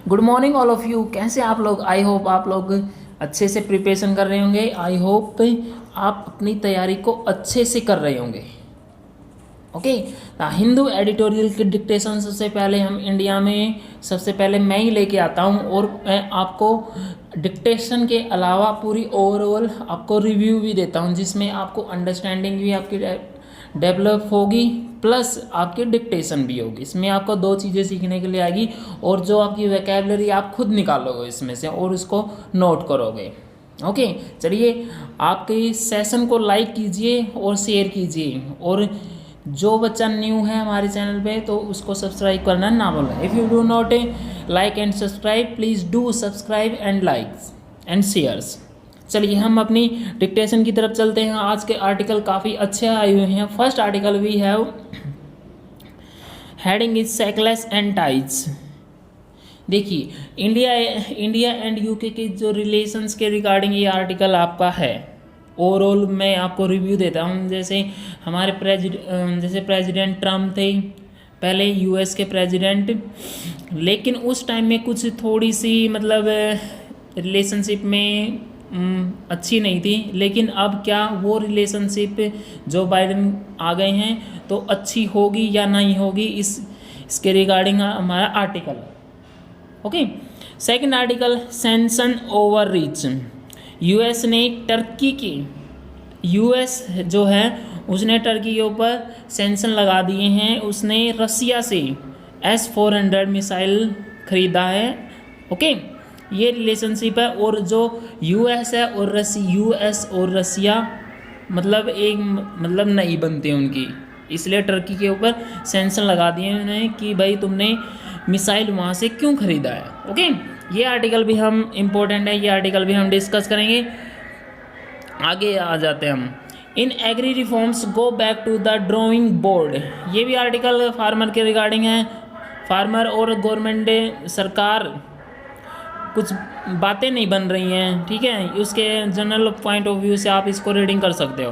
Good morning all of you. कैसे आप लोग? आई होप आप लोग अच्छे से प्रिपरेशन कर रहे होंगे। आई होप आप अपनी तैयारी को अच्छे से कर रहे होंगे। ओके, हिंदू एडिटोरियल की डिक्टेशन सबसे पहले हम इंडिया में सबसे पहले मैं ही लेके आता हूँ, और मैं आपको डिक्टेशन के अलावा पूरी ओवरऑल आपको रिव्यू भी देता हूँ, जिसमें आपको अंडरस्टैंडिंग भी आपकी डेवलप होगी, प्लस आपकी डिक्टेशन भी होगी। इसमें आपको दो चीज़ें सीखने के लिए आएगी, और जो आपकी वोकैबुलरी आप खुद निकालोगे इसमें से और उसको नोट करोगे। ओके, चलिए आपके सेशन को लाइक कीजिए और शेयर कीजिए, और जो बच्चा न्यू है हमारे चैनल पे तो उसको सब्सक्राइब करना ना भूलें। If you do not like and subscribe, please do subscribe and likes and shares. चलिए हम अपनी डिक्टेशन की तरफ चलते हैं। आज के आर्टिकल काफ़ी अच्छे आए हुए हैं। First article we have heading is सेकलेस एंड टाइज। देखिए, इंडिया एंड यूके के जो रिलेशंस के रिगार्डिंग ये आर्टिकल आपका है। ओवरऑल मैं आपको रिव्यू देता हूँ। जैसे हमारे प्रेसिडेंट ट्रम्प थे पहले, यूएस के प्रेसिडेंट, लेकिन उस टाइम में कुछ थोड़ी सी मतलब रिलेशनशिप में अच्छी नहीं थी। लेकिन अब क्या वो रिलेशनशिप जो बाइडेन आ गए हैं तो अच्छी होगी या नहीं होगी, इसके रिगार्डिंग हमारा article. Okay, second article, sanction over reach. US ने टर्की की, यूएस जो है उसने टर्की के ऊपर सैंक्शन लगा दिए हैं। उसने रसिया से S-400 मिसाइल खरीदा है। ओके, ये रिलेशनशिप है। और जो यूएस है और यूएस और रसिया मतलब एक मतलब नहीं बनते उनकी, इसलिए टर्की के ऊपर सैंक्शन लगा दिए उन्हें कि भाई तुमने मिसाइल वहाँ से क्यों खरीदा है। ओके, ये आर्टिकल भी हम इम्पोर्टेंट है, ये आर्टिकल भी हम डिस्कस करेंगे। आगे आ जाते हैं हम। In agri reforms go back to the drawing board. ये भी आर्टिकल फार्मर के रिगार्डिंग है। फार्मर और गवर्नमेंट सरकार कुछ बातें नहीं बन रही हैं, ठीक है। उसके जनरल पॉइंट ऑफ व्यू से आप इसको रीडिंग कर सकते हो।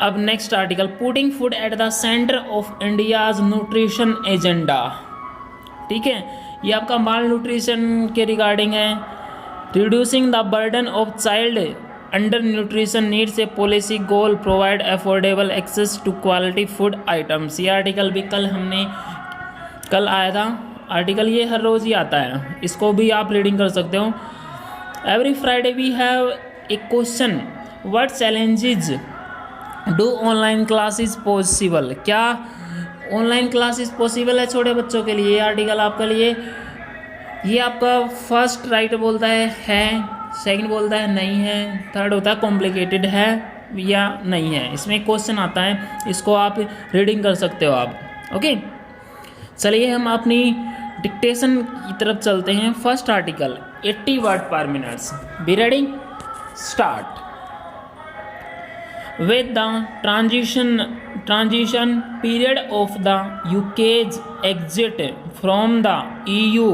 अब next article, putting food at the centre of India's nutrition agenda. ठीक है, ये आपका माल न्यूट्रिशन के रिगार्डिंग है। Reducing the burden of child undernutrition needs a policy goal, provide affordable access to quality food items. ये article भी कल आया था आर्टिकल। ये हर रोज़ ही आता है, इसको भी आप रीडिंग कर सकते हो। Every Friday we have a question, what challenges do online classes possible. क्या ऑनलाइन क्लासेस पॉसिबल है छोटे बच्चों के लिए? ये आर्टिकल आपके लिए, ये आपका फर्स्ट राइट बोलता है, सेकंड बोलता है नहीं है, थर्ड होता है कॉम्प्लिकेटेड है या नहीं है। इसमें क्वेश्चन आता है, इसको आप रीडिंग कर सकते हो आप। ओके, चलिए हम अपनी डिक्टेशन की तरफ चलते हैं। फर्स्ट आर्टिकल, 80 वर्ड पर minutes. Be ready, start. With the transition period of the UK's exit from the EU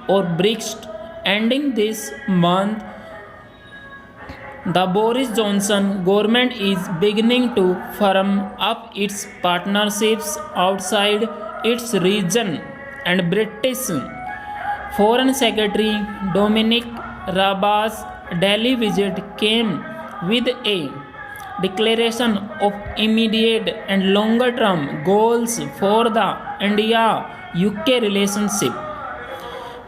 or BRICS ending this month, the Boris Johnson government is beginning to firm up its partnerships outside its region, and British Foreign Secretary Dominic Raab's Delhi visit came with a declaration of immediate and longer term goals for the India-UK relationship.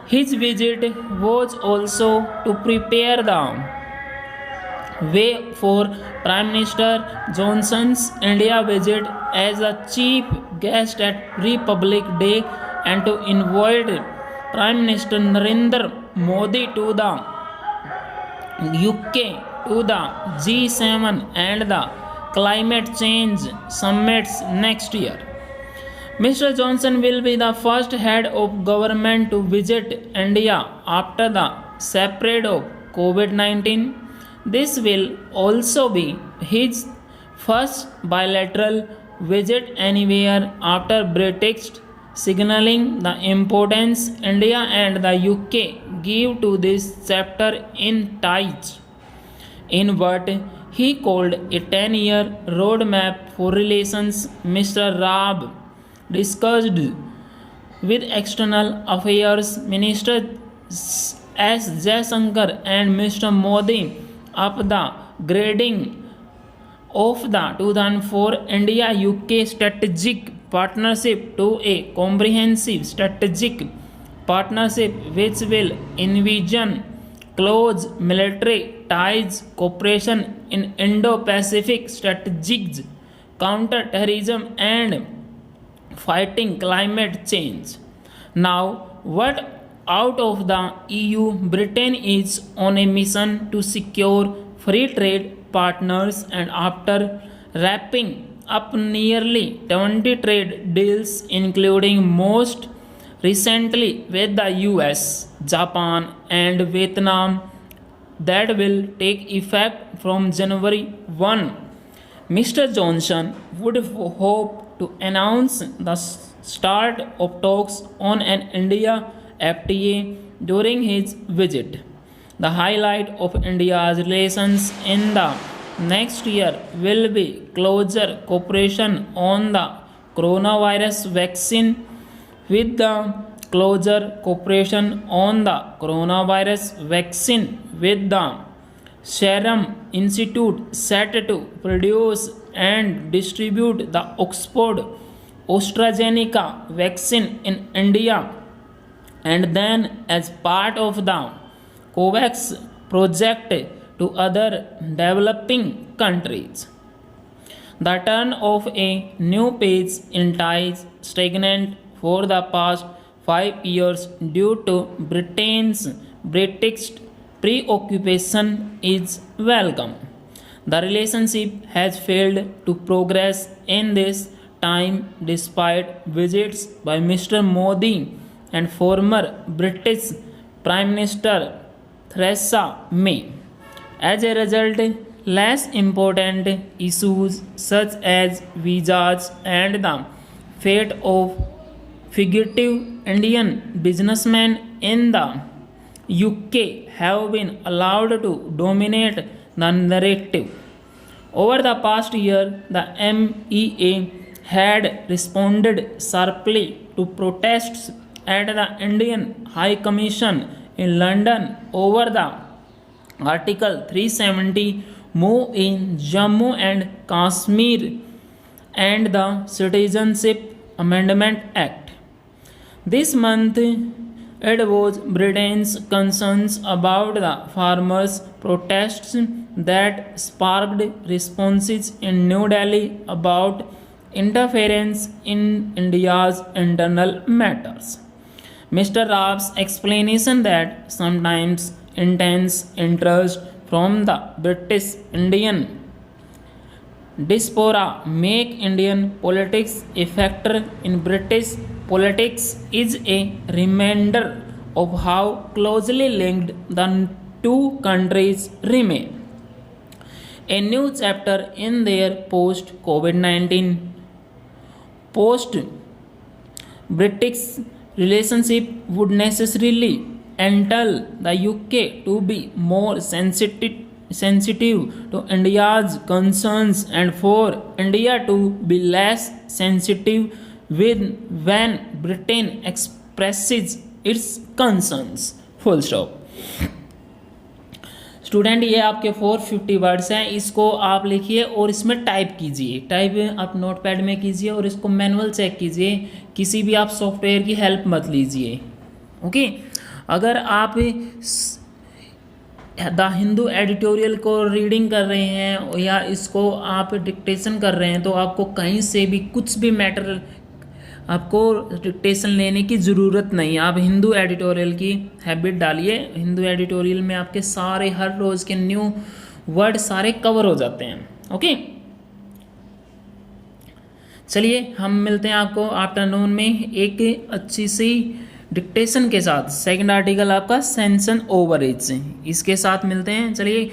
His visit was also to prepare the way for Prime Minister Johnson's India visit as a chief guest at Republic Day, and to invite Prime Minister Narendra Modi to the UK to the G7 and the climate change summits next year. Mr. Johnson will be the first head of government to visit India after the spread of COVID-19. This will also be his first bilateral visit anywhere after Brexit, signaling the importance India and the UK give to this chapter in ties. In what he called a 10-year roadmap for relations, Mr. Raab discussed with External Affairs Minister S. Jaishankar and Mr. Modi of the grading of the 2004 India-UK Strategic Partnership to a comprehensive strategic partnership which will envision close military ties, cooperation in Indo-Pacific strategies, counter-terrorism and fighting climate change. Now, what out of the EU, Britain is on a mission to secure free trade partners, and after wrapping up nearly 20 trade deals, including most recently with the US, Japan, and Vietnam, that will take effect from January 1, Mr. Johnson would hope to announce the start of talks on an India FTA during his visit. The highlight of India's relations in the next year will be closer cooperation on the coronavirus vaccine, with the closer cooperation on the coronavirus vaccine with the Serum Institute set to produce and distribute the Oxford AstraZeneca vaccine in India, and then as part of the COVAX project to other developing countries. The turn of a new page in ties stagnant for the past 5 years due to British preoccupation is welcome. The relationship has failed to progress in this time despite visits by Mr. Modi and former British Prime Minister Theresa May. As a result, less important issues such as visas and the fate of fugitive Indian businessmen in the UK have been allowed to dominate the narrative. Over the past year, the MEA had responded sharply to protests at the Indian High Commission in London over the Article 370 move in Jammu and Kashmir and the Citizenship Amendment Act. This month, it was Britain's concerns about the farmers' protests that sparked responses in New Delhi about interference in India's internal matters. Mr. Raw's explanation that sometimes intense interest from the British Indian diaspora make Indian politics a factor in British politics is a reminder of how closely linked the two countries remain. A new chapter in their post-COVID-19, post-British relationship would necessarily entail the UK to be more sensitive to India's concerns and for India to be less sensitive when Britain expresses its concerns. Full stop. Student ये आपके 450 words हैं, इसको आप लिखिए और इसमें type कीजिए। Type आप नोटपैड में कीजिए और इसको मैनुअल चेक कीजिए, किसी भी आप सॉफ्टवेयर की हेल्प मत लीजिए। ओके, अगर आप द हिंदू एडिटोरियल को रीडिंग कर रहे हैं या इसको आप डिक्टेशन कर रहे हैं तो आपको कहीं से भी कुछ भी मैटर आपको डिक्टेशन लेने की ज़रूरत नहीं। आप हिंदू एडिटोरियल की हैबिट डालिए। हिंदू एडिटोरियल में आपके सारे हर रोज़ के न्यू वर्ड सारे कवर हो जाते हैं। ओके, चलिए हम मिलते हैं आपको आफ्टरनून में एक अच्छी सी डिक्टेशन के साथ। सेकंड आर्टिकल आपका सैंक्शन ओवरेज, इसके साथ मिलते हैं। चलिए